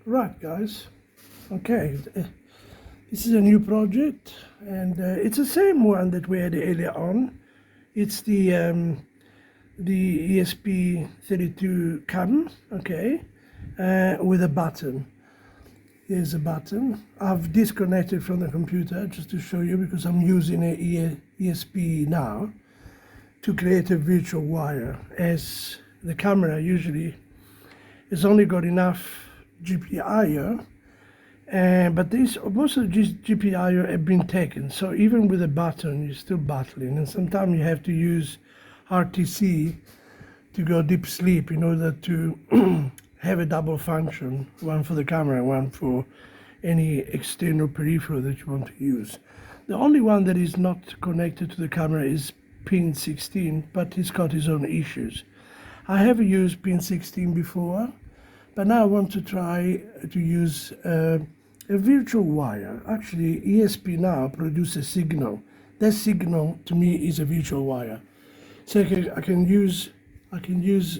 Right, guys. Okay, this is a new project, and it's the same one that we had earlier on. It's the ESP32 CAM, okay, with a button. Here's a button. I've disconnected from the computer just to show you because I'm using a ESP-NOW to create a virtual wire, as the camera usually has only got enough GPIO, but most of the GPIO have been taken. So even with a button, you're still battling, and sometimes you have to use RTC to go deep sleep in order to have a double function, one for the camera, one for any external peripheral that you want to use. The only one that is not connected to the camera is pin 16, but he's got his own issues. I have used pin 16 before, but now I want to try to use a virtual wire. Actually, ESP-NOW produces a signal. That signal to me is a virtual wire. So I can use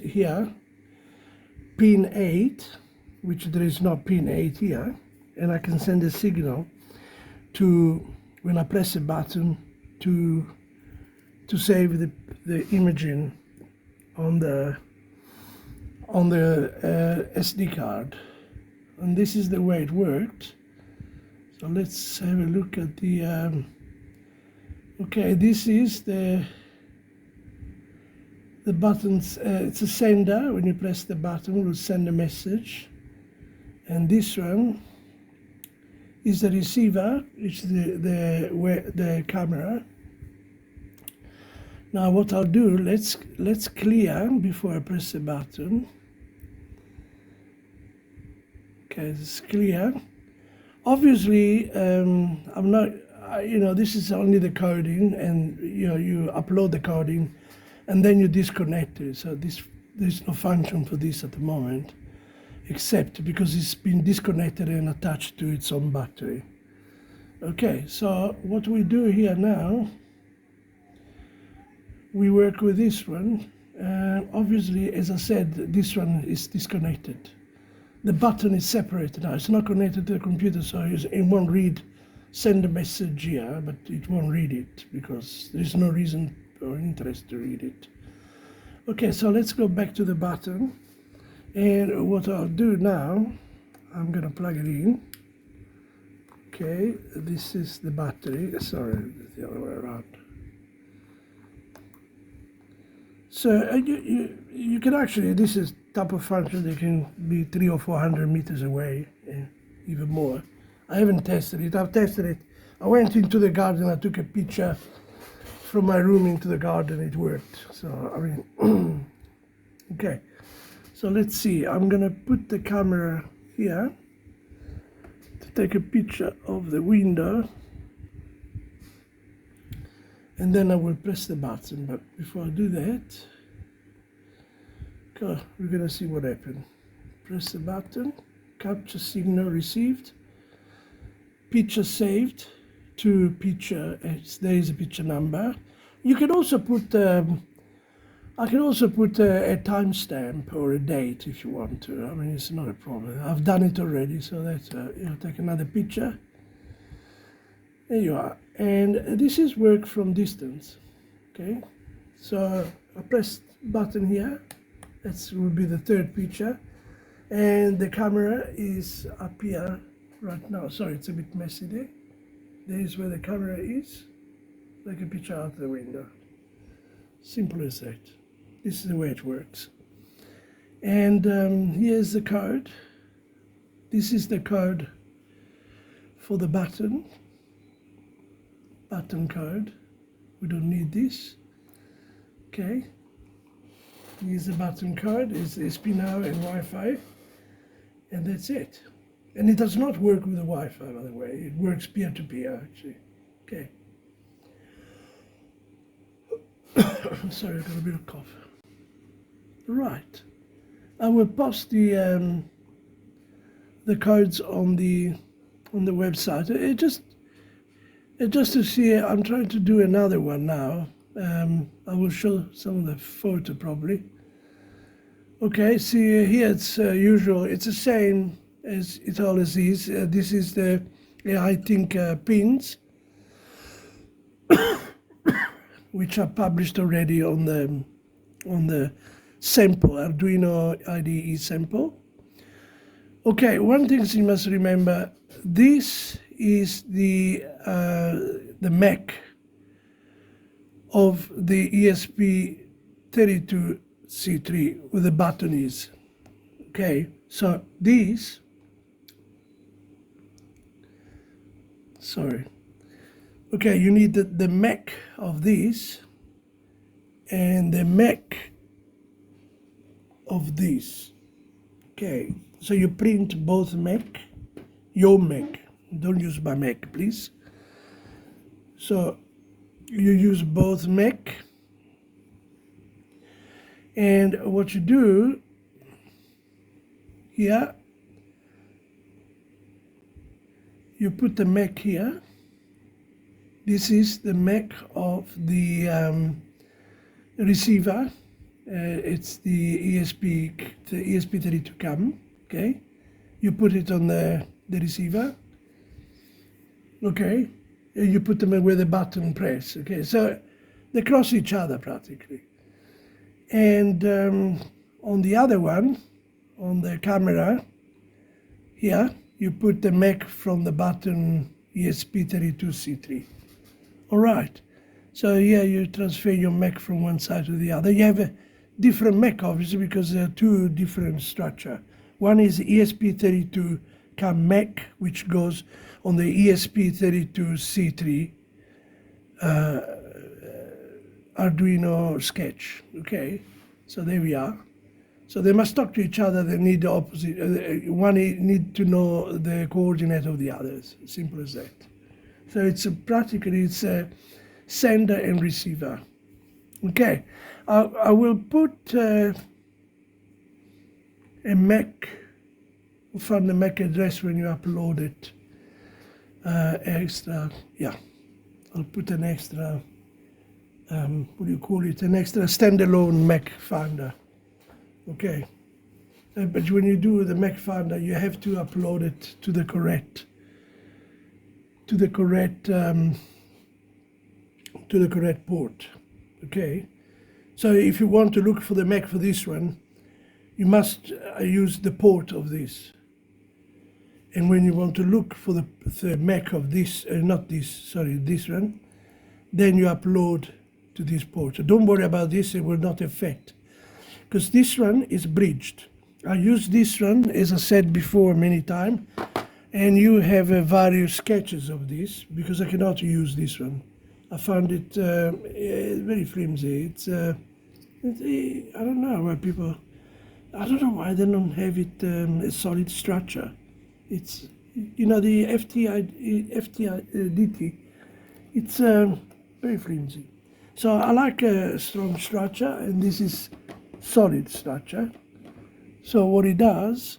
here pin 8, which there is no pin 8 here, and I can send a signal to, when I press a button, to save the imaging on the SD card. And this is the way it worked. So let's have a look at the okay, this is the buttons. It's a sender. When you press the button, it will send a message, and this one is the receiver, which is the camera. Now what I'll do, let's clear before I press the button. Okay, it's clear. Obviously, I'm not, this is only the coding, and you upload the coding, and then you disconnect it. So there's no function for this at the moment, except because it's been disconnected and attached to its own battery. Okay, so what we do here now, we work with this one. Obviously, as I said, this one is disconnected. The button is separated now. It's not connected to the computer, so it won't send a message here, but it won't read it because there is no reason or interest to read it. Okay, so let's go back to the button. And what I'll do now, I'm going to plug it in. Okay, this is the battery. Sorry, the other way around. So you can actually, this is type of function that can be 300 or 400 meters away, even more. I haven't tested it. I've tested it. I went into the garden. I took a picture from my room into the garden. It worked. So I mean, okay. So let's see. I'm gonna put the camera here to take a picture of the window, and then I will press the button. But before I do that, we're gonna see what happened. Press the button, capture signal received, picture saved to picture. There is a picture number. You can also put. I can also put a timestamp or a date if you want to. I mean, it's not a problem. I've done it already, so that's take another picture. There you are. And this is work from distance. Okay, so I press button here. That will be the third picture, and the camera is up here right now. Sorry, it's a bit messy there. There is where the camera is. Take a picture out the window. Simple as that. This is the way it works. And here's the code. This is the code for the button code. We don't need this. Okay. Here's the button code. It's ESP-NOW and Wi-Fi, and that's it. And it does not work with the Wi-Fi, by the way. It works peer-to-peer, actually. Okay. Sorry, I got a bit of cough. Right. I will post the codes on the website. It just to see. I'm trying to do another one now. I will show some of the photo probably. Okay, see here it's usual. It's the same as it always is. This is the AI Thinker pins, which are published already on the sample, Arduino IDE sample. Okay, one thing you must remember, this is the Mac of the ESP32 C3 where the button is. Okay, so these, okay, you need the Mac of this and the Mac of this. Okay, so you print both Mac, your Mac, don't use my Mac, please. So you use both Mac, and what you do here, you put the Mac here. This is the Mac of the receiver. It's the ESP32 CAM. Okay, you put it on the receiver. Okay, you put them with a button press. Okay, so they cross each other practically. And on the other one, on the camera here, you put the Mac from the button ESP32 C3. All right, so here you transfer your Mac from one side to the other. You have a different Mac, obviously, because there are two different structure. One is ESP32 CAM Mac, which goes on the ESP32 C3 Arduino sketch. Okay, so there we are. So they must talk to each other. They need the opposite. One need to know the coordinate of the others. Simple as that. So it's practically it's a sender and receiver. Okay, I will put a MAC. We'll find the MAC address when you upload it. Extra, yeah. I'll put an extra. What do you call it? An extra standalone Mac Finder. Okay, but when you do the Mac Finder, you have to upload it to the correct port. Okay, so if you want to look for the Mac for this one, you must use the port of this. And when you want to look for the Mac of this, this one, then you upload to this port. So don't worry about this; it will not affect. Because this one is bridged. I use this one, as I said before many times, and you have various sketches of this, because I cannot use this one. I found it very flimsy. I don't know why people, I don't know why they don't have it a solid structure. It's, you know, the FTIDT, it's very flimsy. So I like a strong structure, and this is solid structure. So what it does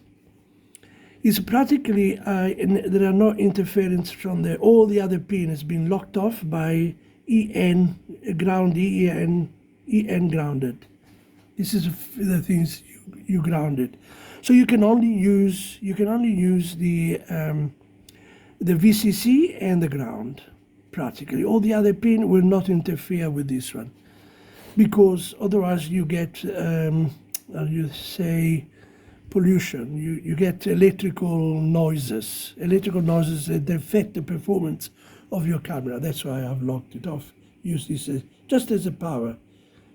is practically there are no interference from all the other pin has been locked off by EN grounded. This is the things you grounded. So you can only use the VCC and the ground. Practically all the other pin will not interfere with this one, because otherwise you get pollution. You get electrical noises that affect the performance of your camera. That's why I've locked it off. Use this just as a power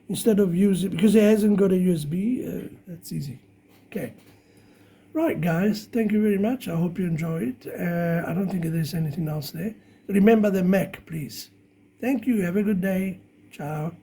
instead of using, because it hasn't got a USB. That's easy. Okay, right guys, thank you very much. I hope you enjoy it. I don't think there's anything else there. Remember the Mac, please. Thank you. Have a good day. Ciao.